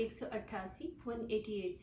188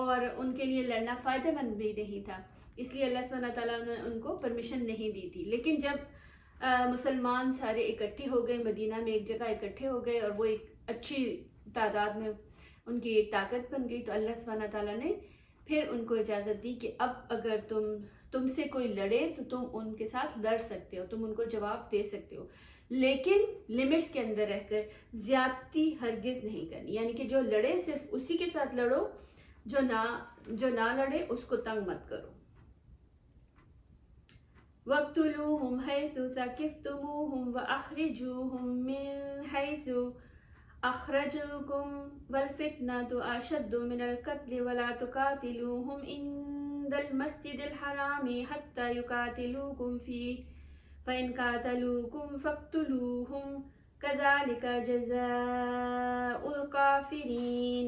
اور ان کے لیے لڑنا فائدہ مند بھی نہیں تھا، اس لیے اللہ سبحانہ تعالیٰ نے ان کو پرمیشن نہیں دی تھی۔ لیکن جب مسلمان سارے اکٹھے ہو گئے، مدینہ میں ایک جگہ اکٹھے ہو گئے اور وہ ایک اچھی تعداد میں ان کی ایک طاقت بن گئی، تو اللہ سبحانہ تعالیٰ نے پھر ان کو اجازت دی کہ اب اگر تم سے کوئی لڑے تو تم ان کے ساتھ لڑ سکتے ہو، تم ان کو جواب دے سکتے ہو، لیکن لمٹس کے اندر رہ کر زیادتی ہرگز نہیں کرنی، یعنی کہ جو لڑے صرف اسی کے ساتھ لڑو، جو نہ لڑے اس کو تنگ مت کرو۔ وَاقْتُلُوهُمْ حَيْثُ ثَقِفْتُمُوهُمْ وَأَخْرِجُوهُمْ مِنْ حَيْثُ أَخْرَجُوكُمْ وَالْفِتْنَةُ أَشَدُّ مِنَ الْقَتْلِ وَلَا تُقَاتِلُوهُمْ عِنْدَ الْمَسْجِدِ الْحَرَامِ حَتَّى يُقَاتِلُوكُمْ فِيهِ فَإِنْ قَاتَلُوكُمْ فَاقْتُلُوهُمْ كَذَلِكَ جَزَاءُ الْكَافِرِينَ۔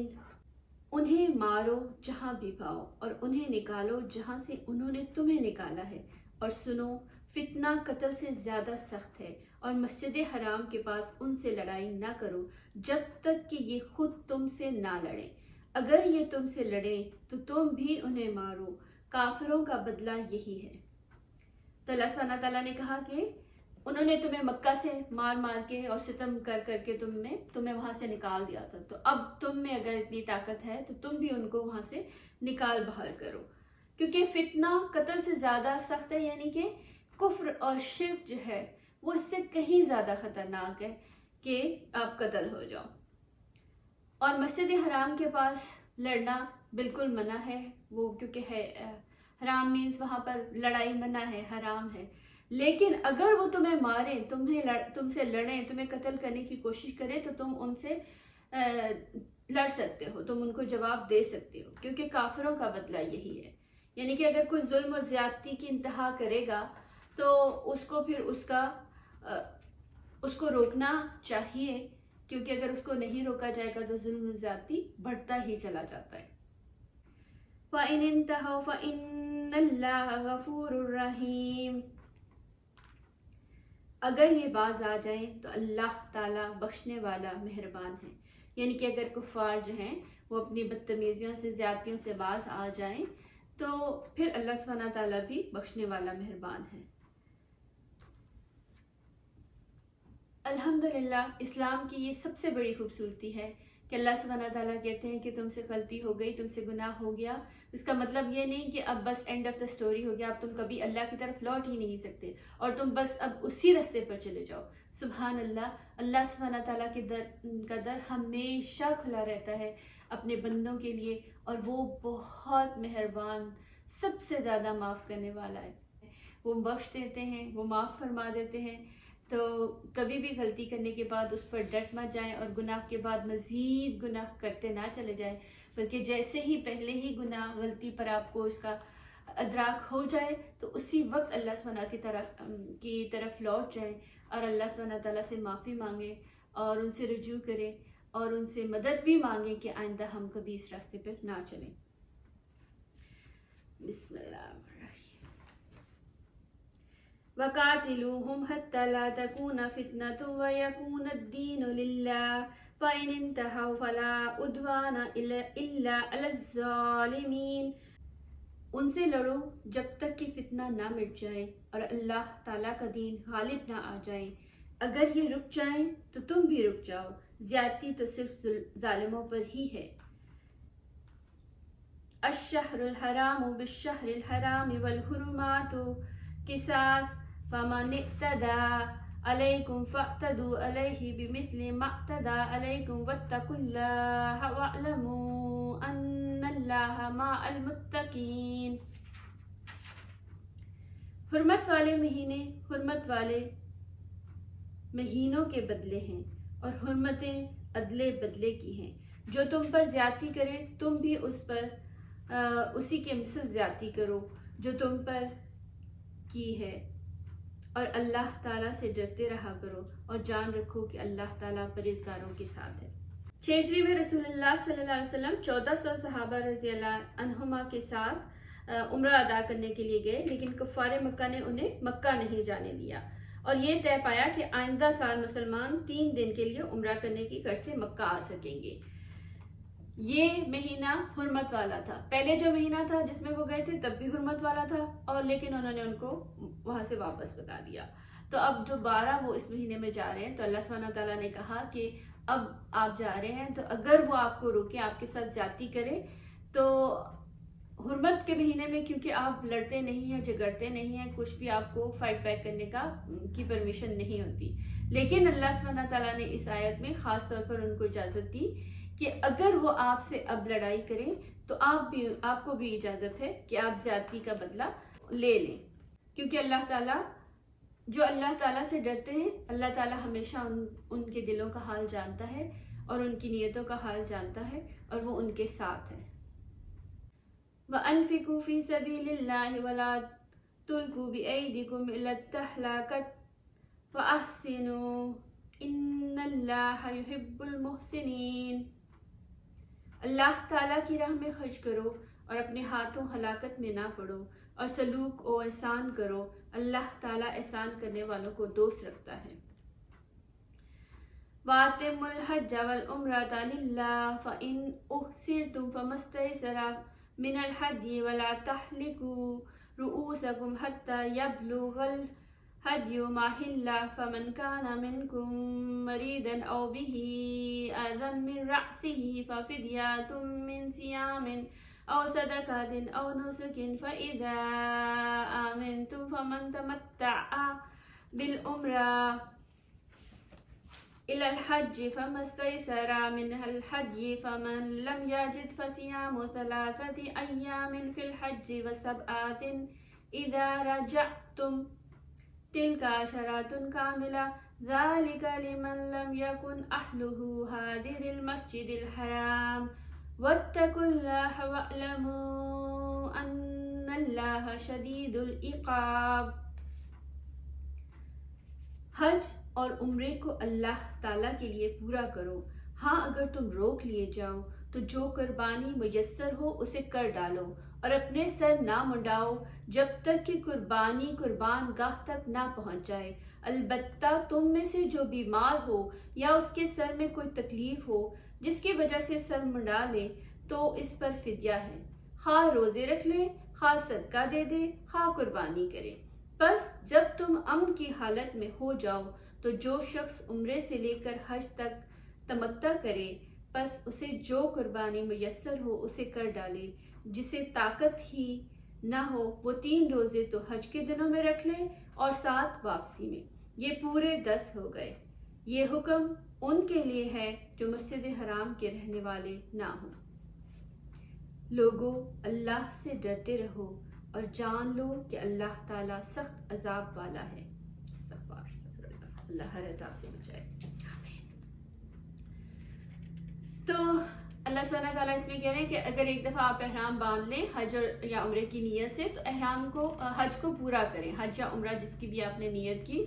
انہیں مارو جہاں بھی پاؤ اور انہیں نکالو جہاں سے انہوں نے تمہیں نکالا ہے، اور سنو فتنہ قتل سے زیادہ سخت ہے، اور مسجد حرام کے پاس ان سے لڑائی نہ کرو جب تک کہ یہ خود تم سے نہ لڑیں، اگر یہ تم سے لڑیں تو تم بھی انہیں مارو، کافروں کا بدلہ یہی ہے۔ تو اللہ سبحانہ تعالیٰ نے کہا کہ انہوں نے تمہیں مکہ سے مار مار کے اور ستم کر کر کے تمہیں وہاں سے نکال دیا تھا، تو اب تم میں اگر اتنی طاقت ہے تو تم بھی ان کو وہاں سے نکال باہر کرو، کیونکہ فتنہ قتل سے زیادہ سخت ہے، یعنی کہ کفر اور شرک جو ہے وہ اس سے کہیں زیادہ خطرناک ہے کہ آپ قتل ہو جاؤ۔ اور مسجد حرام کے پاس لڑنا بالکل منع ہے، وہ کیونکہ ہے حرام مینس وہاں پر لڑائی منع ہے، حرام ہے، لیکن اگر وہ تمہیں ماریں، تم سے لڑیں، تمہیں قتل کرنے کی کوشش کریں تو تم ان سے لڑ سکتے ہو، تم ان کو جواب دے سکتے ہو، کیونکہ کافروں کا بدلہ یہی ہے۔ یعنی کہ اگر کوئی ظلم اور زیادتی کی انتہا کرے گا تو اس کو پھر اس کو روکنا چاہیے، کیونکہ اگر اس کو نہیں روکا جائے گا تو ظلم و زیادتی بڑھتا ہی چلا جاتا ہے۔ فَإِنِ انْتَهَوْا فَإِنَّ اللَّهَ غَفُورٌ رَحِيمٌ۔ اگر یہ باز آ جائیں تو اللہ تعالیٰ بخشنے والا مہربان ہے، یعنی کہ اگر کفار جو ہیں وہ اپنی بدتمیزیوں سے زیادتیوں سے باز آ جائیں تو پھر اللہ سبحانہ تعالیٰ بھی بخشنے والا مہربان ہے۔ الحمدللہ اسلام کی یہ سب سے بڑی خوبصورتی ہے کہ اللہ سبحانہ تعالیٰ کہتے ہیں کہ تم سے غلطی ہو گئی، تم سے گناہ ہو گیا، اس کا مطلب یہ نہیں کہ اب بس اینڈ آف دا سٹوری ہو گیا، اب تم کبھی اللہ کی طرف لوٹ ہی نہیں سکتے اور تم بس اب اسی راستے پر چلے جاؤ۔ سبحان اللہ، اللہ سبحانہ تعالیٰ کے در ہمیشہ کھلا رہتا ہے اپنے بندوں کے لیے، اور وہ بہت مہربان، سب سے زیادہ معاف کرنے والا ہے۔ وہ بخش دیتے ہیں، وہ معاف فرما دیتے ہیں۔ تو کبھی بھی غلطی کرنے کے بعد اس پر ڈٹ مت جائیں اور گناہ کے بعد مزید گناہ کرتے نہ چلے جائیں، بلکہ جیسے ہی پہلے ہی گناہ غلطی پر آپ کو اس کا ادراک ہو جائے تو اسی وقت اللہ سبحانہ کی طرف لوٹ جائیں اور اللہ سبحانہ تعالیٰ سے معافی مانگیں اور ان سے رجوع کریں اور ان سے مدد بھی مانگیں کہ آئندہ ہم کبھی اس راستے پر نہ چلیں۔ بسم اللہ الرحمن الرحیم۔ وَقَاتِلُوهُمْ حَتَّى لَا تَكُونَ فِتْنَةٌ وَيَكُونَ الدِّينُ لِلَّهِ فَإِنِ انْتَهَوْا فَلَا عُدْوَانَ إِلَّا عَلَى الظَّالِمِينَ۔ ان سے لڑو جب تک کہ فتنہ نہ مٹ جائے اور اللہ تعالیٰ کا دین غالب نہ آ جائے، اگر یہ رک جائیں تو تم بھی رک جاؤ، زیادتی تو صرف ظالموں پر ہی ہے۔ الشہر الحرام بالشہر الحرام والحرمات قصاص فمن اعتدى علیکم فاعتدوا علیہ بمثل ما اعتدى علیکم واتقوا اللہ واعلموا ان اللہ مع المتقین۔ حرمت والے مہینے حرمت والے مہینوں کے بدلے ہیں اور حرمتیں عدلے بدلے کی ہیں، جو تم پر زیادتی کرے تم بھی اس پر اسی کے مثل زیادتی کرو جو تم پر کی ہے، اور اللہ تعالیٰ سے ڈرتے رہا کرو اور جان رکھو کہ اللہ تعالیٰ پرہیزگاروں کے ساتھ ہے۔ چھیجری میں رسول اللہ صلی اللہ علیہ وسلم 1400 صحابہ رضی اللہ عنہما کے ساتھ عمرہ ادا کرنے کے لیے گئے، لیکن کفار مکہ نے انہیں مکہ نہیں جانے دیا اور یہ طے پایا کہ آئندہ سال مسلمان 3 دن کے لیے عمرہ کرنے کی غرض سے مکہ آ سکیں گے۔ یہ مہینہ حرمت والا تھا. پہلے جو مہینہ تھا جس میں وہ گئے تھے تب بھی حرمت والا تھا، اور لیکن انہوں نے ان کو وہاں سے واپس بتا دیا. تو اب دوبارہ وہ اس مہینے میں جا رہے ہیں، تو اللہ سبحانہ تعالیٰ نے کہا کہ اب آپ جا رہے ہیں تو اگر وہ آپ کو روکے، آپ کے ساتھ زیادتی کرے، تو حرمت کے مہینے میں کیونکہ آپ لڑتے نہیں ہیں، جھگڑتے نہیں ہیں، کچھ بھی آپ کو فائٹ بیک کرنے کی پرمیشن نہیں ہوتی. لیکن اللہ سبحانہ تعالیٰ نے اس آیت میں خاص طور پر ان کو اجازت دی کہ اگر وہ آپ سے اب لڑائی کریں تو آپ کو بھی اجازت ہے کہ آپ زیادتی کا بدلہ لے لیں، کیونکہ اللہ تعالیٰ سے ڈرتے ہیں. اللہ تعالیٰ ہمیشہ ان کے دلوں کا حال جانتا ہے اور ان کی نیتوں کا حال جانتا ہے، اور وہ ان کے ساتھ ہے. وَأَنفِقُوا فِي سَبِيلِ اللَّهِ وَلَا تُلْقُوا بِأَيْدِيكُمْ إِلَى التَّهْلُكَةِ وَأَحْسِنُوا إِنَّ اللَّهَ يُحِبُّ الْمُحْسِنِينَ. اللہ تعالیٰ کی راہ میں خرچ کرو اور اپنے ہاتھوں ہلاکت میں نہ پڑو، اور سلوک و احسان کرو، اللہ تعالیٰ احسان کرنے والوں کو دوست رکھتا ہے. وَأَتِمُّوا الْحَجَّ وَالْعُمْرَةَ لِلَّهِ فَإِنْ أُحْصِرْتُمْ فَمَا اسْتَيْسَرَ مِنَ الْهَدْيِ وَلَا تَحْلِقُوا رُؤُوسَكُمْ حَتَّى يَبْلُغَ الْهَدْيُ مَحِلَّهُ فَمَنْ كَانَ مِنْكُمْ مَرِيضًا أَوْ بِهِ أَذًى مِنْ رَأْسِهِ فَفِدْيَةٌ مِنْ صِيَامٍ أَوْ صَدَقَةٍ أَوْ نُسُكٍ فَإِذَا آمَنْتُمْ فَمَنْ تَمَتَّعَ بِالْعُمْرَةِ إلى الحج فما استيسر من الهدي فمن لم يجد فصيام 3 أيام في الحج و7 إذا رجعتم تلك 10 كاملة ذلك لمن لم يكن أهله حاضر المسجد الحرام واتقوا الله واعلموا أن الله شديد العقاب. حج اور عمرے کو اللہ تعالیٰ کے لیے پورا کرو. ہاں اگر تم روک لیے جاؤ تو جو قربانی میسر ہو اسے کر ڈالو، اور اپنے سر نہ منڈاؤ جب تک کہ قربانی قربان گاہ تک نہ پہنچ جائے. البتہ تم میں سے جو بیمار ہو یا اس کے سر میں کوئی تکلیف ہو جس کی وجہ سے سر منڈا لے تو اس پر فدیہ ہے، خواہ روزے رکھ لے، خواہ صدقہ دے دے، خواہ قربانی کرے. بس جب تم امن کی حالت میں ہو جاؤ تو جو شخص عمرے سے لے کر حج تک تمتع کرے بس اسے جو قربانی میسر ہو اسے کر ڈالے. جسے طاقت ہی نہ ہو وہ 3 روزے تو حج کے دنوں میں رکھ لے اور 7 واپسی میں. یہ پورے 10 ہو گئے. یہ حکم ان کے لیے ہے جو مسجد حرام کے رہنے والے نہ ہوں. لوگوں اللہ سے ڈرتے رہو اور جان لو کہ اللہ تعالیٰ سخت عذاب والا ہے. اللہ ہر عذاب سے بچائے. تو اللہ سبحانہ تعالیٰ اس میں کہہ رہے ہیں کہ اگر ایک دفعہ آپ احرام باندھ لیں حج یا عمرے کی نیت سے تو حج کو پورا کریں. حج یا عمرہ جس کی بھی آپ نے نیت کی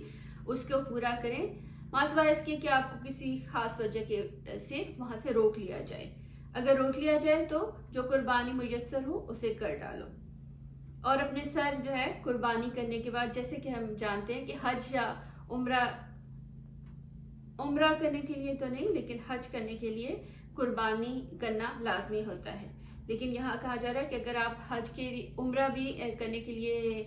اس کو پورا کریں، سوائے اس کے کہ آپ کو کسی خاص وجہ سے وہاں سے روک لیا جائے. اگر روک لیا جائے تو جو قربانی میسر ہو اسے کر ڈالو. اور اپنے سر جو ہے قربانی کرنے کے بعد، جیسے کہ ہم جانتے ہیں کہ حج یا عمرہ کرنے کے لیے تو نہیں لیکن حج کرنے کے لیے قربانی کرنا لازمی ہوتا ہے. لیکن یہاں کہا جا رہا ہے کہ اگر آپ عمرہ بھی کرنے کے لیے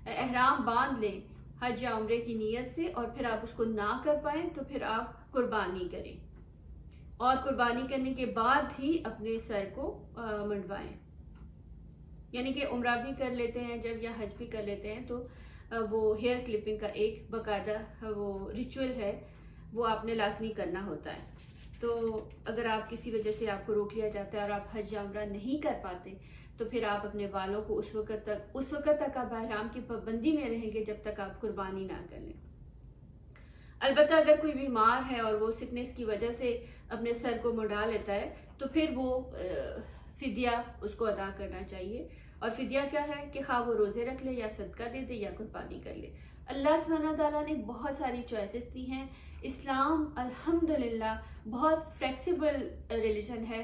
احرام باندھ لیں حج یا عمرے کی نیت سے اور پھر آپ اس کو نہ کر پائیں تو پھر آپ قربانی کریں، اور قربانی کرنے کے بعد ہی اپنے سر کو منڈوائیں. یعنی کہ عمرہ بھی کر لیتے ہیں جب یا حج بھی کر لیتے ہیں تو وہ ہیئر کلپنگ کا ایک باقاعدہ وہ ریچول ہے، وہ آپ نے لازمی کرنا ہوتا ہے. تو اگر آپ کسی وجہ سے آپ کو روک لیا جاتا ہے اور آپ حج یا عمرہ نہیں کر پاتے تو پھر آپ اپنے بالوں کو اس وقت تک آپ احرام کی پابندی میں رہیں گے جب تک آپ قربانی نہ کر لیں. البتہ اگر کوئی بیمار ہے اور وہ سکنس کی وجہ سے اپنے سر کو منڈا لیتا ہے تو پھر وہ فدیہ اس کو ادا کرنا چاہیے. اور فدیہ کیا ہے کہ خواہ وہ روزے رکھ لے یا صدقہ دے دے یا قربانی کر لے. اللہ سبحانہ تعالیٰ نے بہت ساری چوائسز دی ہیں. اسلام الحمدللہ بہت فلیکسیبل ریلیجن ہے.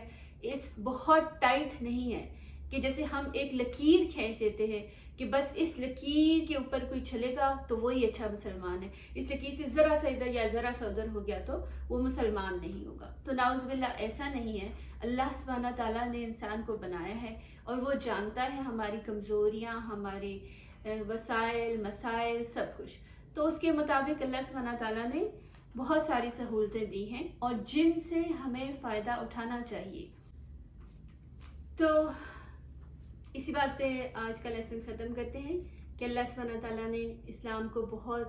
اس بہت ٹائٹ نہیں ہے کہ جیسے ہم ایک لکیر کھینچ دیتے ہیں کہ بس اس لکیر کے اوپر کوئی چلے گا تو وہی اچھا مسلمان ہے، اس لکیر سے ذرا سا ادھر یا ذرا سا ادھر ہو گیا تو وہ مسلمان نہیں ہوگا. تو نعوذ باللہ ایسا نہیں ہے. اللہ سبحانہ تعالیٰ نے انسان کو بنایا ہے اور وہ جانتا ہے ہماری کمزوریاں، ہمارے وسائل مسائل سب کچھ. تو اس کے مطابق اللہ سبحانہ تعالیٰ نے بہت ساری سہولتیں دی ہیں اور جن سے ہمیں فائدہ اٹھانا چاہیے. تو اسی بات پہ آج کا لیسن ختم کرتے ہیں کہ اللہ سبحانہ تعالیٰ نے اسلام کو بہت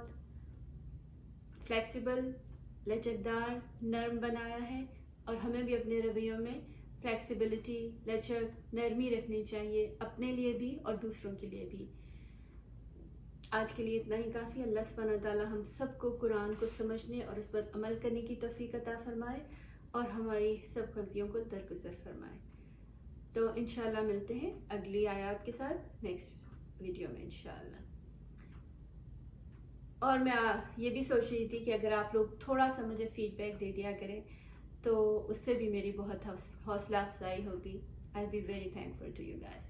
فلیکسیبل، لچکدار، نرم بنایا ہے اور ہمیں بھی اپنے رویوں میں فلیکسیبلٹی، لچک، نرمی رکھنی چاہیے، اپنے لیے بھی اور دوسروں کے لیے بھی. آج کے لیے اتنا ہی کافی. اللہ سبحانہ تعالیٰ ہم سب کو قرآن کو سمجھنے اور اس پر عمل کرنے کی توفیق عطا فرمائے اور ہماری سب غلطیوں کو درگزر فرمائے. تو انشاءاللہ ملتے ہیں اگلی آیات کے ساتھ نیکسٹ ویڈیو میں انشاءاللہ. اور میں یہ بھی سوچ رہی تھی کہ اگر آپ لوگ تھوڑا سا مجھے فیڈ بیک دے دیا کریں تو اس سے بھی میری بہت حوصلہ افزائی ہوگی. I'll be very thankful to you guys.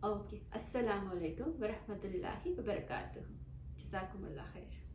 Okay, السلام علیکم ورحمۃ اللہ وبرکاتہ. جزاکم اللہ خیر.